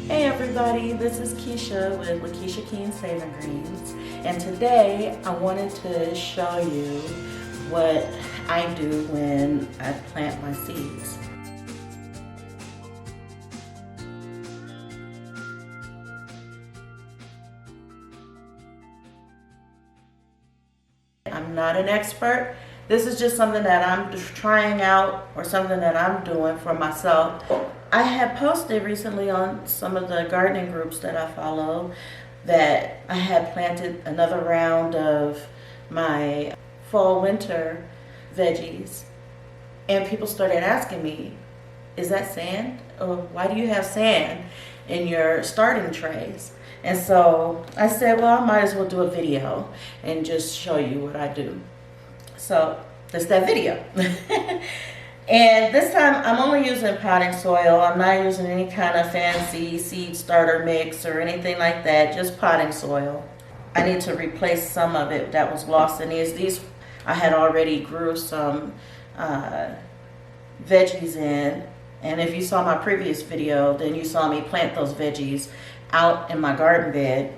Hey everybody, this is Keisha with Lakisha Keene Saving Greens, and today I wanted to show you what I do when I plant my seeds. I'm not an expert. This is just something that I'm just trying out or something that I'm doing for myself. I had posted recently on some of the gardening groups that I follow that I had planted another round of my fall winter veggies, and people started asking me, is that sand? Or why do you have sand in your starting trays? And so I said, well, I might as well do a video and just show you what I do. So that's that video. And this time I'm only using potting soil. I'm not using any kind of fancy seed starter mix or anything like that, just potting soil. I need to replace some of it that was lost in these. These I had already grew some veggies in. And if you saw my previous video, then you saw me plant those veggies out in my garden bed.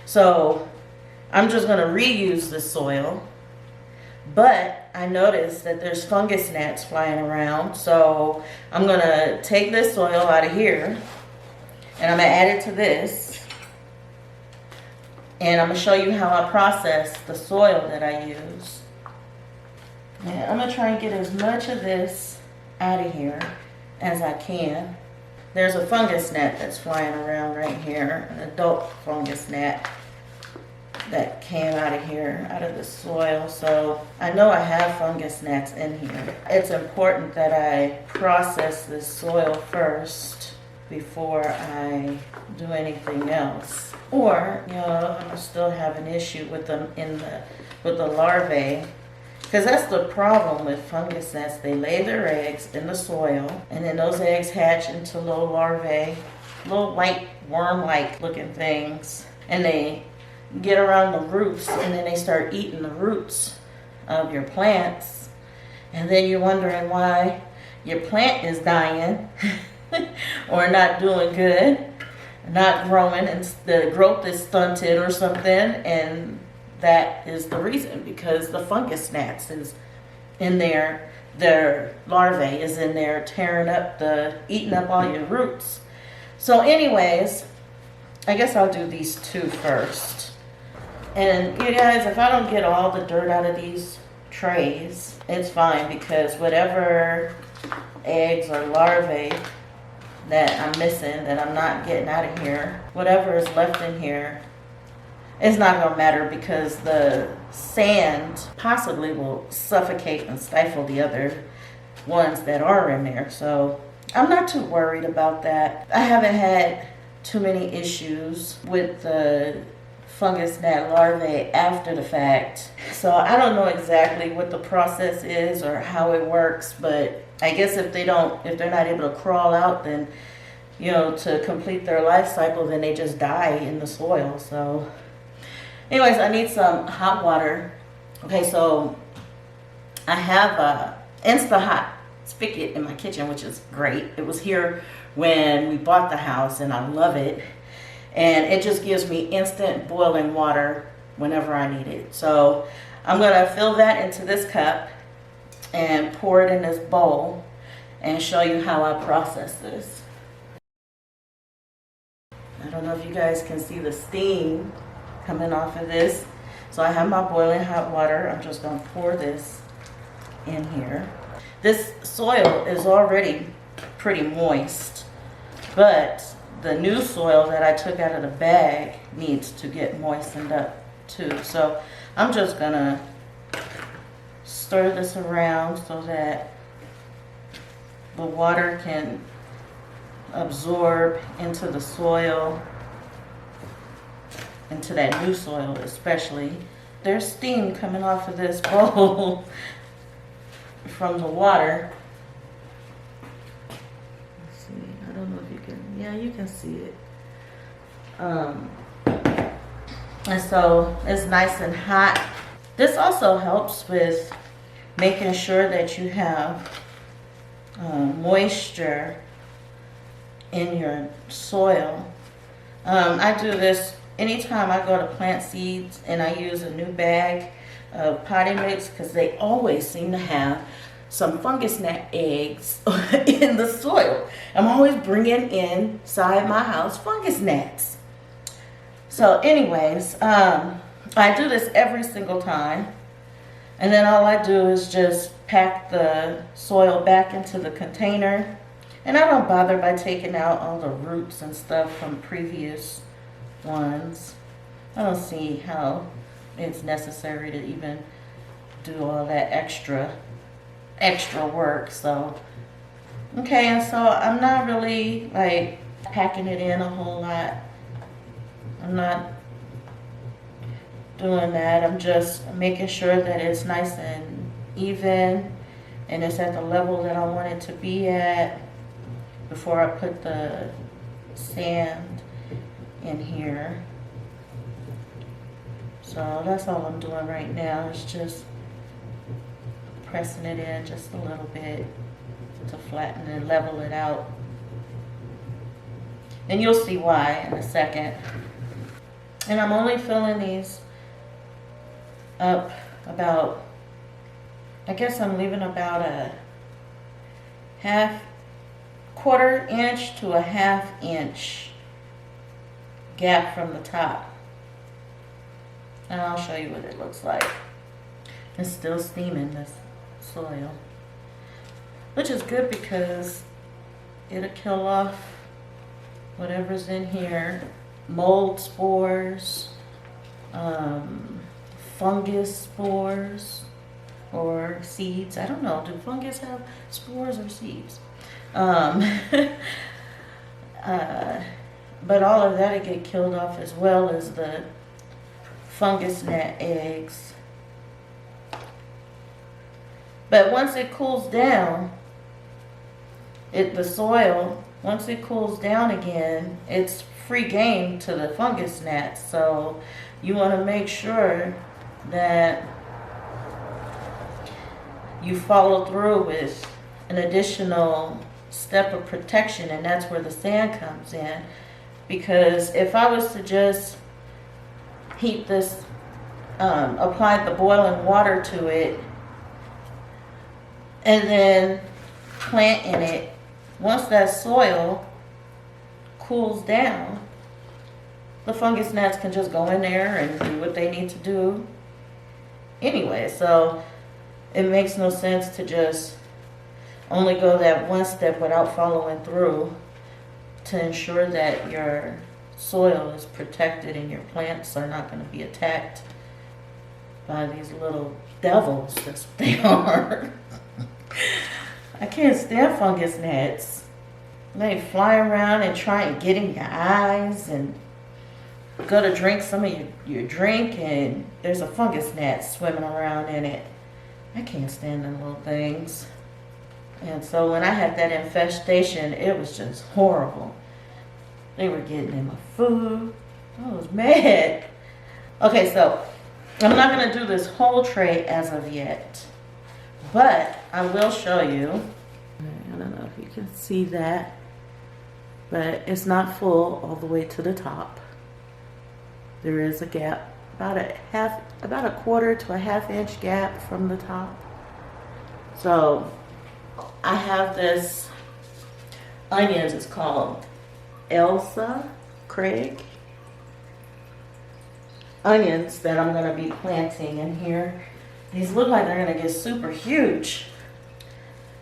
So I'm just going to reuse this soil. But I noticed that there's fungus gnats flying around, so I'm going to take this soil out of here and I'm going to add it to this, and I'm going to show you how I process the soil that I use. And I'm going to try and get as much of this out of here as I can. There's a fungus gnat that's flying around right here, an adult fungus gnat that came out of here, out of the soil. So I know I have fungus gnats in here. It's important that I process this soil first before I do anything else. Or, you know, I'm still have an issue with them with the larvae. Because that's the problem with fungus gnats. They lay their eggs in the soil, and then those eggs hatch into little larvae, little white worm-like looking things, and they get around the roots, and then they start eating the roots of your plants, and then you're wondering why your plant is dying or not doing good, not growing, and the growth is stunted or something. And that is the reason, because the fungus gnats is in there, their larvae is in there tearing up eating up all your roots. So anyways, I guess I'll do these two first. And you guys, if I don't get all the dirt out of these trays, it's fine, because whatever eggs or larvae that I'm missing, that I'm not getting out of here, whatever is left in here, it's not going to matter, because the sand possibly will suffocate and stifle the other ones that are in there. So I'm not too worried about that. I haven't had too many issues with the fungus gnat larvae after the fact. So I don't know exactly what the process is or how it works, but I guess if they're not able to crawl out, then, you know, to complete their life cycle, then they just die in the soil. So anyways, I need some hot water. Okay, so I have a Insta-Hot spigot in my kitchen, which is great. It was here when we bought the house, and I love it. And it just gives me instant boiling water whenever I need it. So I'm going to fill that into this cup and pour it in this bowl and show you how I process this. I don't know if you guys can see the steam coming off of this. So I have my boiling hot water. I'm just going to pour this in here. This soil is already pretty moist, but the new soil that I took out of the bag needs to get moistened up too. So I'm just gonna stir this around so that the water can absorb into the soil, into that new soil especially. There's steam coming off of this bowl from the water. I don't know if you can, yeah, you can see it. And so it's nice and hot. This also helps with making sure that you have moisture in your soil. I do this anytime I go to plant seeds and I use a new bag of potting mix, because they always seem to have some fungus gnat eggs in the soil. I'm always bringing inside my house fungus gnats. So anyways, I do this every single time. And then all I do is just pack the soil back into the container. And I don't bother by taking out all the roots and stuff from previous ones. I don't see how it's necessary to even do all that extra work. So, okay, and so I'm not really like packing it in a whole lot. I'm not doing that. I'm just making sure that it's nice and even and it's at the level that I want it to be at before I put the sand in here. So that's all I'm doing right now, is just pressing it in just a little bit to flatten and level it out. And you'll see why in a second. And I'm only filling these up about, I guess I'm leaving about a quarter inch to a half inch gap from the top. And I'll show you what it looks like. It's still steaming, this soil, which is good because it'll kill off whatever's in here, mold spores, fungus spores, or seeds. I don't know, do fungus have spores or seeds? But all of that will get killed off, as well as the fungus gnat eggs. But once it cools down, the soil, once it cools down again, it's free game to the fungus gnats. So you want to make sure that you follow through with an additional step of protection, and that's where the sand comes in. Because if I was to just heat this, apply the boiling water to it, and then plant in it, once that soil cools down, the fungus gnats can just go in there and do what they need to do anyway. So it makes no sense to just only go that one step without following through to ensure that your soil is protected and your plants are not going to be attacked by these little devils. That's what they are. I can't stand fungus gnats. They fly around and try and get in your eyes, and go to drink some of your drink and there's a fungus gnat swimming around in it. I can't stand them little things. And so when I had that infestation, it was just horrible. They were getting in my food. I was mad. Okay, so I'm not going to do this whole tray as of yet, but I will show you. I don't know if you can see that, but it's not full all the way to the top. There is a gap, about a quarter to a half inch gap from the top. So I have this onions. It's called Elsa Craig onions that I'm going to be planting in here. These look like they're going to get super huge.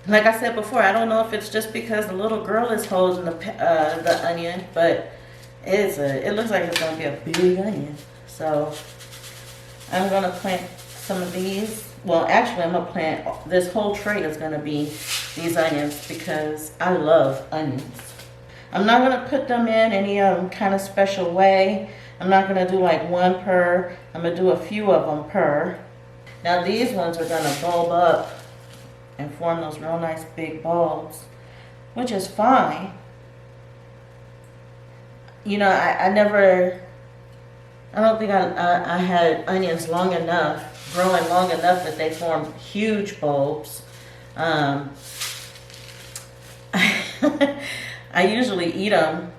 Like I said before, I don't know if it's just because the little girl is holding the onion, but it looks like it's going to be a big onion. So I'm going to plant some of these. Well, actually, I'm going to plant, this whole tray is going to be these onions because I love onions. I'm not going to put them in any kind of special way. I'm not going to do like one per. I'm going to do a few of them per. Now these ones are going to bulb up and form those real nice big bulbs, which is fine. You know, I don't think I had onions long enough, growing long enough that they formed huge bulbs. I usually eat them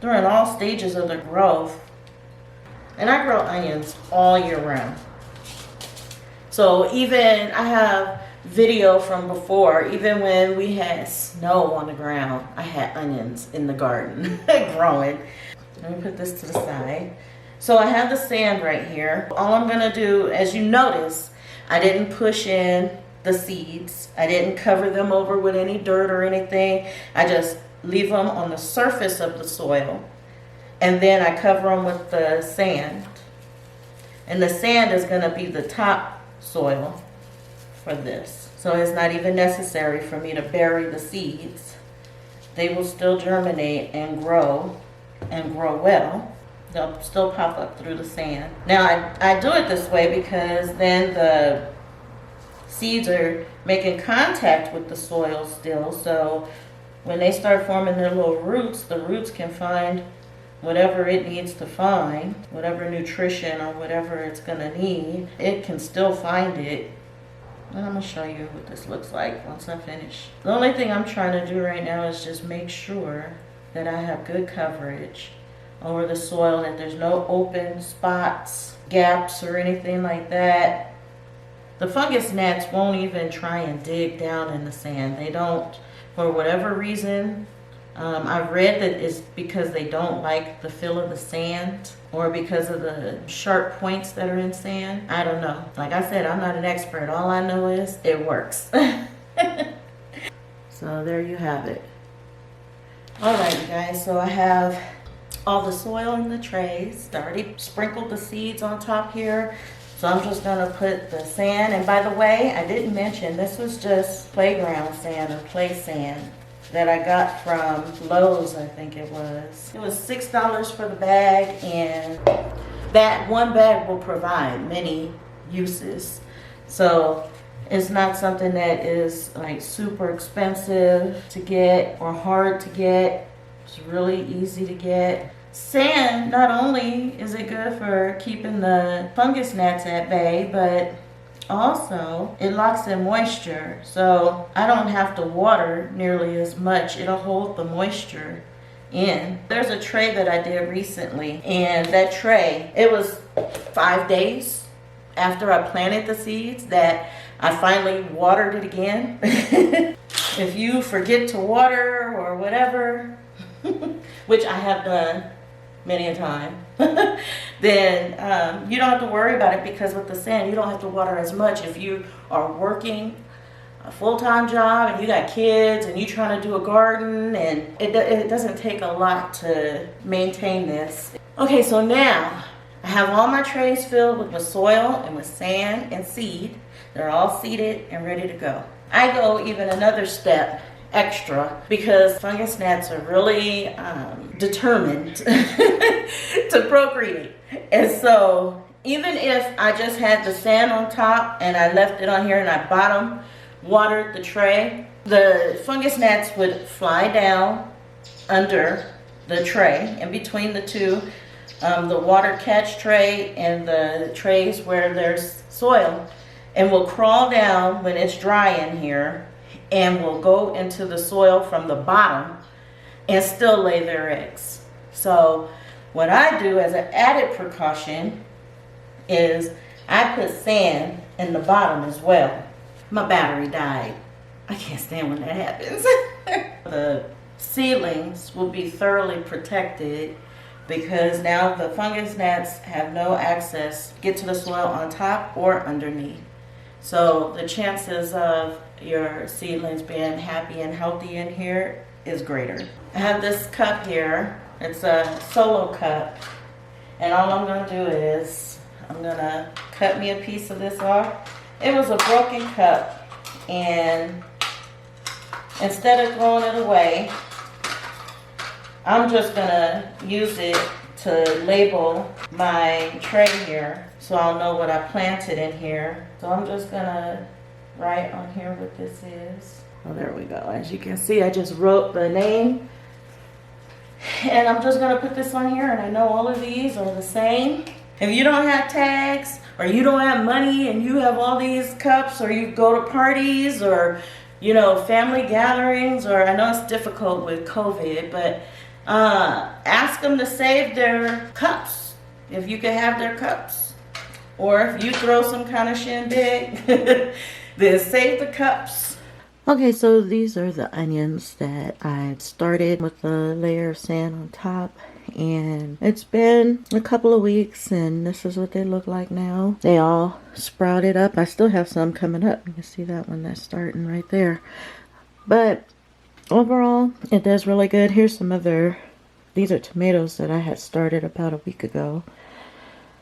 during all stages of their growth. And I grow onions all year round. So even I have video from before, even when we had snow on the ground, I had onions in the garden growing. Let me put this to the side. So I have the sand right here. All I'm gonna do, as you notice, I didn't push in the seeds. I didn't cover them over with any dirt or anything. I just leave them on the surface of the soil. And then I cover them with the sand. And the sand is gonna be the top soil for this. So it's not even necessary for me to bury the seeds. They will still germinate and grow well. They'll still pop up through the sand. Now I do it this way because then the seeds are making contact with the soil still. So when they start forming their little roots, the roots can find whatever it needs to find, whatever nutrition or whatever it's gonna need. It can still find it. And I'm gonna show you what this looks like once I finish. The only thing I'm trying to do right now is just make sure that I have good coverage over the soil, that there's no open spots, gaps, or anything like that. The fungus gnats won't even try and dig down in the sand. They don't, for whatever reason. I've read that it's because they don't like the feel of the sand or because of the sharp points that are in sand. I don't know. Like I said, I'm not an expert. All I know is it works. So there you have it. All right, you guys. So I have all the soil in the trays. I already sprinkled the seeds on top here. So I'm just gonna put the sand. And by the way, I didn't mention, this was just playground sand or play sand that I got from Lowe's, I think it was. It was $6 for the bag, and that one bag will provide many uses. So it's not something that is like super expensive to get or hard to get. It's really easy to get. Sand, not only is it good for keeping the fungus gnats at bay, but also it locks in moisture, so I don't have to water nearly as much. It'll hold the moisture in. There's a tray that I did recently, and that tray, it was 5 days after I planted the seeds that I finally watered it again. If you forget to water or whatever, which I have done many a time, then you don't have to worry about it, because with the sand you don't have to water as much. If you are working a full-time job and you got kids and you trying to do a garden, and it doesn't take a lot to maintain this. Okay, so now I have all my trays filled with soil and with sand and seed. They're all seeded and ready to go. I go even another step extra because fungus gnats are really determined to procreate. And so even if I just had the sand on top and I left it on here and I bottom watered the tray, the fungus gnats would fly down under the tray, in between the two, the water catch tray and the trays where there's soil, and will crawl down when it's dry in here and will go into the soil from the bottom and still lay their eggs. So what I do as an added precaution is I put sand in the bottom as well. My battery died. I can't stand when that happens. The seedlings will be thoroughly protected because now the fungus gnats have no access to get to the soil on top or underneath. So the chances of your seedlings being happy and healthy in here is greater. I have this cup here. It's a solo cup. And all I'm going to do is I'm going to cut me a piece of this off. It was a broken cup, and instead of throwing it away, I'm just going to use it to label my tray here so I'll know what I planted in here. So I'm just going to write on here what this is. Oh, there we go. As you can see, I just wrote the name. And I'm just going to put this on here, and I know all of these are the same. If you don't have tags, or you don't have money and you have all these cups, or you go to parties, or family gatherings, or I know it's difficult with COVID, but ask them to save their cups, if you can have their cups. Or if you throw some kind of shindig, then save the cups. Okay, so these are the onions that I've started with a layer of sand on top. And it's been a couple of weeks, and this is what they look like now. They all sprouted up. I still have some coming up. You can see that one that's starting right there. But overall, it does really good. Here's some other, these are tomatoes that I had started about a week ago.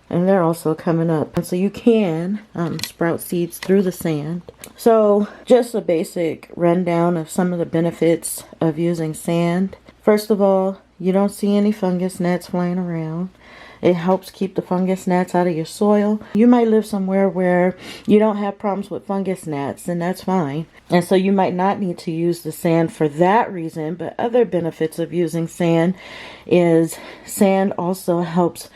And they're also coming up. And so you can sprout seeds through the sand. So just a basic rundown of some of the benefits of using sand. First of all, you don't see any fungus gnats flying around. It helps keep the fungus gnats out of your soil. You might live somewhere where you don't have problems with fungus gnats, and that's fine. And so you might not need to use the sand for that reason. But other benefits of using sand is sand also helps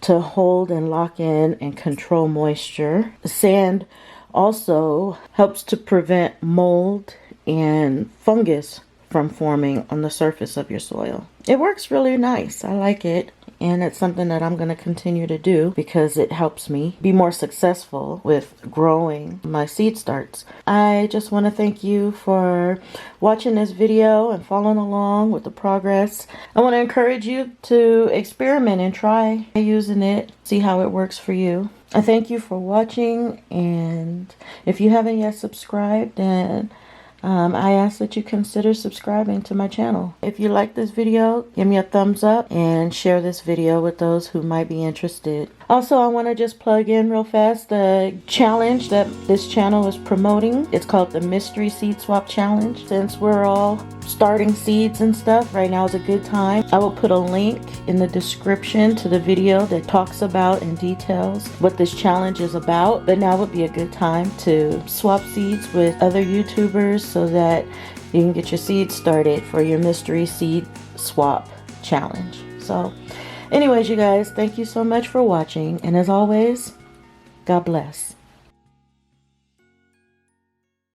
to hold and lock in and control moisture. Sand also helps to prevent mold and fungus from forming on the surface of your soil. It works really nice. I like it. And it's something that I'm going to continue to do because it helps me be more successful with growing my seed starts. I just want to thank you for watching this video and following along with the progress. I want to encourage you to experiment and try using it, see how it works for you. I thank you for watching, and if you haven't yet subscribed, then I ask that you consider subscribing to my channel. If you like this video, give me a thumbs up and share this video with those who might be interested. Also, I want to just plug in real fast the challenge that this channel is promoting. It's called the Mystery Seed Swap Challenge. Since we're all starting seeds and stuff, right now is a good time. I will put a link in the description to the video that talks about and details what this challenge is about. But now would be a good time to swap seeds with other YouTubers so that you can get your seeds started for your Mystery Seed Swap Challenge. So anyways, you guys, thank you so much for watching. And as always, God bless.